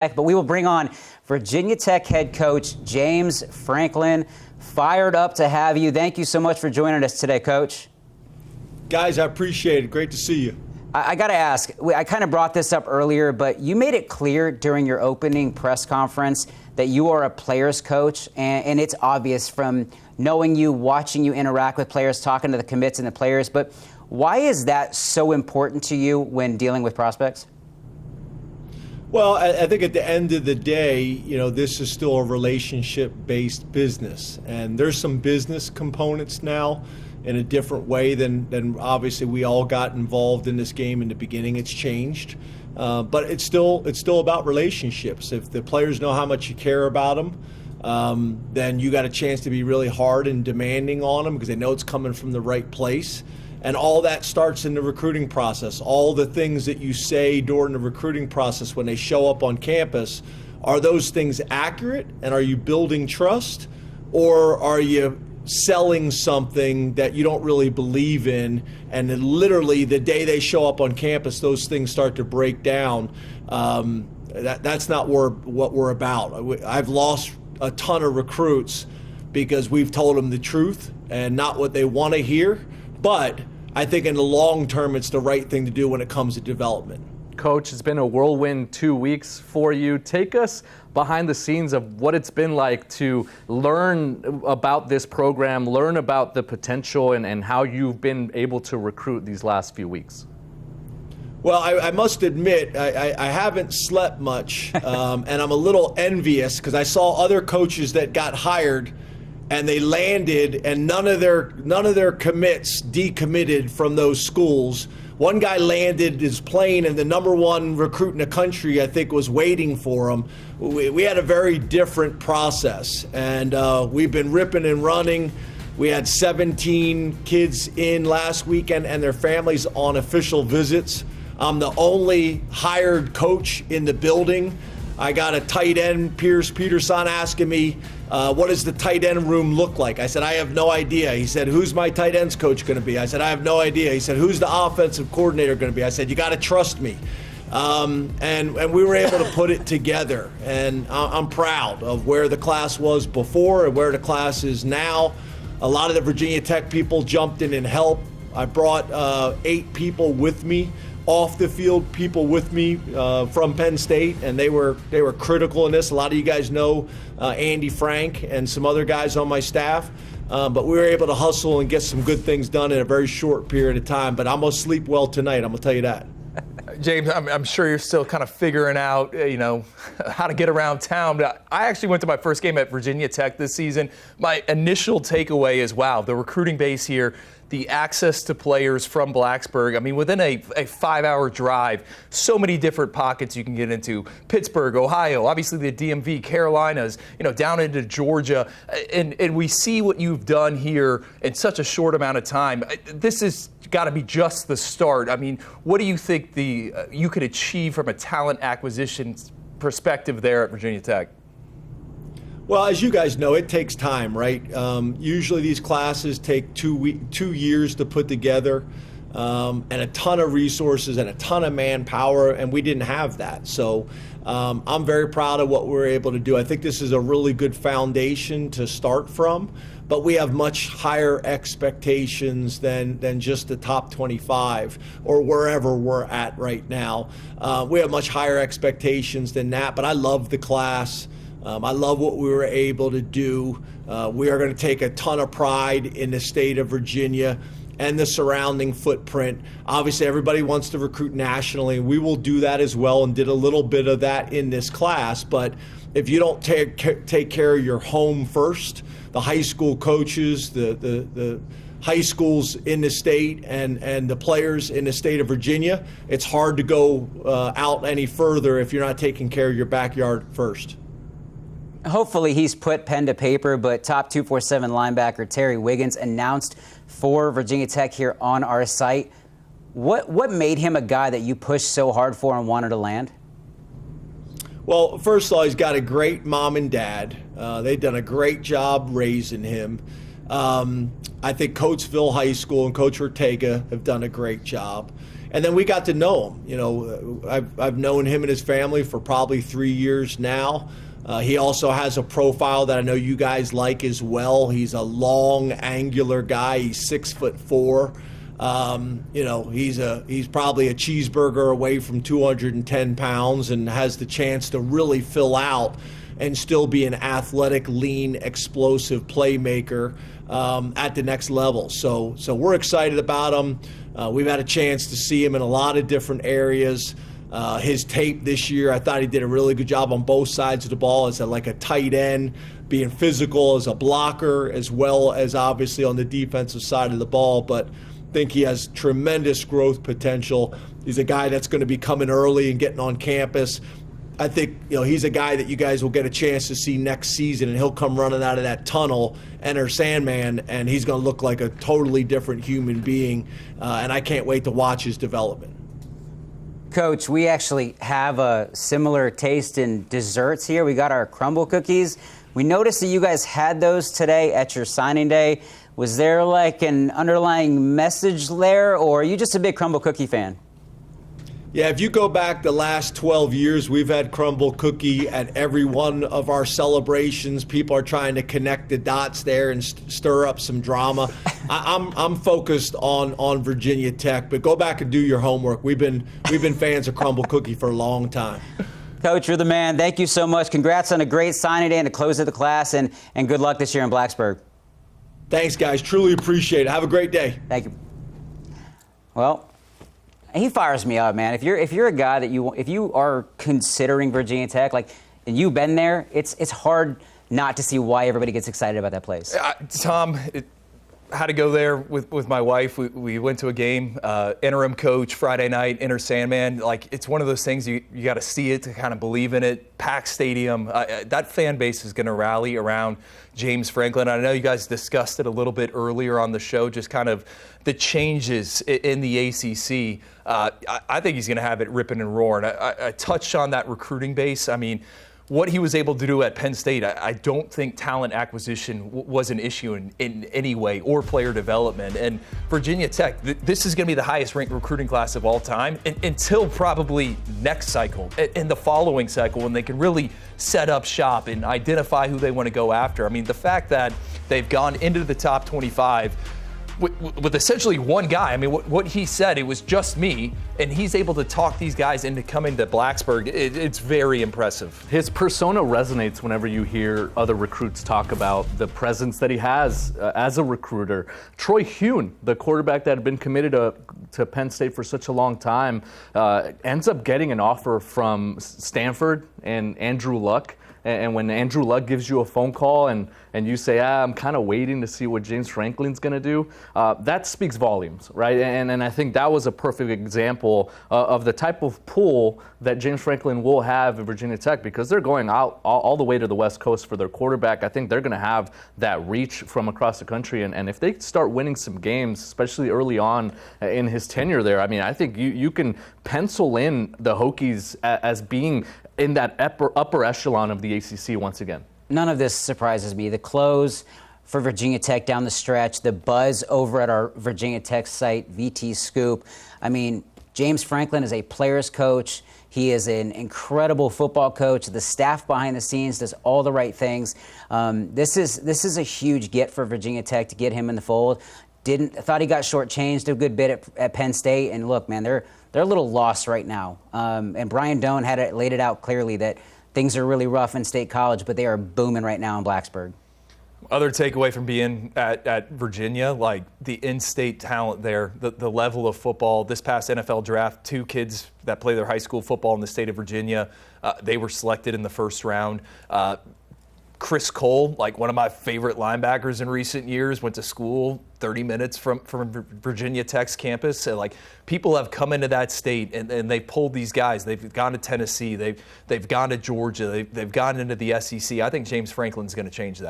But we will bring on Virginia Tech head coach James Franklin. Fired up to have you. Thank you so much for joining us today, Coach. Guys, I appreciate it. Great to see you. I got to ask, I kind of brought this up earlier, but you made it clear during your opening press conference that you are a player's coach, and it's obvious from knowing you, watching you interact with players, talking to the commits and the players. But why is that so important to you when dealing with prospects? Well, I think at the end of the day, this is still a relationship-based business, and there's some business components now in a different way than obviously we all got involved in this game in the beginning. It's changed, but it's still about relationships. If the players know how much you care about them, then you got a chance to be really hard and demanding on them because they know it's coming from the right place. And all that starts in the recruiting process. All the things that you say during the recruiting process when they show up on campus, are those things accurate? And are you building trust? Or are you selling something that you don't really believe in? And then literally the day they show up on campus, those things start to break down. That's not what we're about. I've lost a ton of recruits because we've told them the truth and not what they want to hear. But I think in the long term, it's the right thing to do when it comes to development. Coach, it's been a whirlwind 2 weeks for you. Take us behind the scenes of what it's been like to learn about this program, learn about the potential and how you've been able to recruit these last few weeks. Well, I must admit, I haven't slept much, and I'm a little envious because I saw other coaches that got hired and they landed, and none of their commits decommitted from those schools. One guy landed his plane, and the #1 recruit in the country, I think, was waiting for him. We had a very different process, and we've been ripping and running. We had 17 kids in last weekend and their families on official visits. I'm the only hired coach in the building. I got a tight end, Pierce Peterson, asking me, what does the tight end room look like? I said, I have no idea. He said, who's my tight ends coach going to be? I said, I have no idea. He said, who's the offensive coordinator going to be? I said, you got to trust me. And we were able to put it together. And I'm proud of where the class was before and where the class is now. A lot of the Virginia Tech people jumped in and helped. I brought 8 people with me, off the field people with me from Penn State, and they were critical in this. A lot of you guys know Andy Frank and some other guys on my staff, but we were able to hustle and get some good things done in a very short period of time. But I'm gonna sleep well tonight, I'm gonna tell you that. James, I'm sure you're still kind of figuring out, how to get around town. But I actually went to my first game at Virginia Tech this season. My initial takeaway is, wow, the recruiting base here, the access to players from Blacksburg. I mean, within a 5-hour drive, so many different pockets you can get into. Pittsburgh, Ohio, obviously the DMV, Carolinas, down into Georgia. And we see what you've done here in such a short amount of time. This has got to be just the start. I mean, what do you think you could achieve from a talent acquisition perspective there at Virginia Tech? Well, as you guys know, it takes time, right? Usually these classes take 2 years to put together, and a ton of resources and a ton of manpower, and we didn't have that. So I'm very proud of what we were able to do. I think this is a really good foundation to start from, but we have much higher expectations than just the top 25 or wherever we're at right now. We have much higher expectations than that, but I love the class. I love what we were able to do. We are going to take a ton of pride in the state of Virginia and the surrounding footprint. Obviously, everybody wants to recruit nationally. We will do that as well and did a little bit of that in this class. But if you don't take care of your home first, the high school coaches, the high schools in the state and the players in the state of Virginia, it's hard to go out any further if you're not taking care of your backyard first. Hopefully he's put pen to paper, but top 247 linebacker Terry Wiggins announced for Virginia Tech here on our site. What made him a guy that you pushed so hard for and wanted to land? Well, first of all, he's got a great mom and dad. They've done a great job raising him. I think Coatesville High School and Coach Ortega have done a great job. And then we got to know him. You know, I've known him and his family for probably 3 years now. He also has a profile that I know you guys like as well. He's a long, angular guy. He's 6'4". You know, he's probably a cheeseburger away from 210 pounds and has the chance to really fill out and still be an athletic, lean, explosive playmaker at the next level. So we're excited about him. We've had a chance to see him in a lot of different areas. His tape this year, I thought he did a really good job on both sides of the ball as like a tight end, being physical as a blocker, as well as obviously on the defensive side of the ball. But I think he has tremendous growth potential. He's a guy that's going to be coming early and getting on campus. I think, you know, he's a guy that you guys will get a chance to see next season, and he'll come running out of that tunnel, enter Sandman, and he's going to look like a totally different human being. And I can't wait to watch his development. Coach, we actually have a similar taste in desserts here. We got our crumble cookies. We noticed that you guys had those today at your signing day. Was there like an underlying message there, or are you just a big crumble cookie fan? Yeah, if you go back the last 12 years, we've had crumble cookie at every one of our celebrations. People are trying to connect the dots there and stir up some drama. I'm focused on Virginia Tech, but go back and do your homework. We've been fans of crumble cookie for a long time. Coach, you're the man. Thank you so much. Congrats on a great signing day and the close of the class, and good luck this year in Blacksburg. Thanks, guys. Truly appreciate it. Have a great day. Thank you. Well, he fires me up, man. If you're a guy that if you are considering Virginia Tech, like, and you've been there, it's hard not to see why everybody gets excited about that place. Tom, had to go there with my wife. We went to a game, interim coach Friday night, Inter Sandman. Like, it's one of those things you got to see it to kind of believe in it. Packed stadium. That fan base is going to rally around James Franklin. I know you guys discussed it a little bit earlier on the show, just kind of the changes in the ACC. I think he's going to have it ripping and roaring. I touched on that recruiting base. I mean, what he was able to do at Penn State, I don't think talent acquisition was an issue in any way, or player development. And Virginia Tech, this is going to be the highest ranked recruiting class of all time until probably next cycle, in the following cycle, when they can really set up shop and identify who they want to go after. I mean, the fact that they've gone into the top 25 with essentially one guy. I mean, what he said, it was just me, and he's able to talk these guys into coming to Blacksburg. It's very impressive. His persona resonates whenever you hear other recruits talk about the presence that he has as a recruiter. Troy Hune, the quarterback that had been committed to Penn State for such a long time, ends up getting an offer from Stanford and Andrew Luck. And when Andrew Luck gives you a phone call and you say, I'm kind of waiting to see what James Franklin's going to do, that speaks volumes, right? And I think that was a perfect example of the type of pull that James Franklin will have at Virginia Tech, because they're going out all the way to the West Coast for their quarterback. I think they're going to have that reach from across the country. And if they start winning some games, especially early on in his tenure there, I mean, I think you can pencil in the Hokies as being in that upper echelon of the ACC once again. None of this surprises me. The close for Virginia Tech down the stretch, the buzz over at our Virginia Tech site, VT Scoop. I mean, James Franklin is a player's coach. He is an incredible football coach. The staff behind the scenes does all the right things. This is a huge get for Virginia Tech to get him in the fold. Thought he got shortchanged a good bit at Penn State, and look, man, they're a little lost right now. And Brian Doan laid it out clearly that things are really rough in State College, but they are booming right now in Blacksburg. Other takeaway from being at Virginia, like the in-state talent there, the level of football. This past NFL draft, 2 kids that play their high school football in the state of Virginia, they were selected in the first round. Chris Cole, like one of my favorite linebackers in recent years, went to school 30 minutes from Virginia Tech's campus. So, like, people have come into that state and they pulled these guys. They've gone to Tennessee. They've gone to Georgia. They've gone into the SEC. I think James Franklin's going to change that.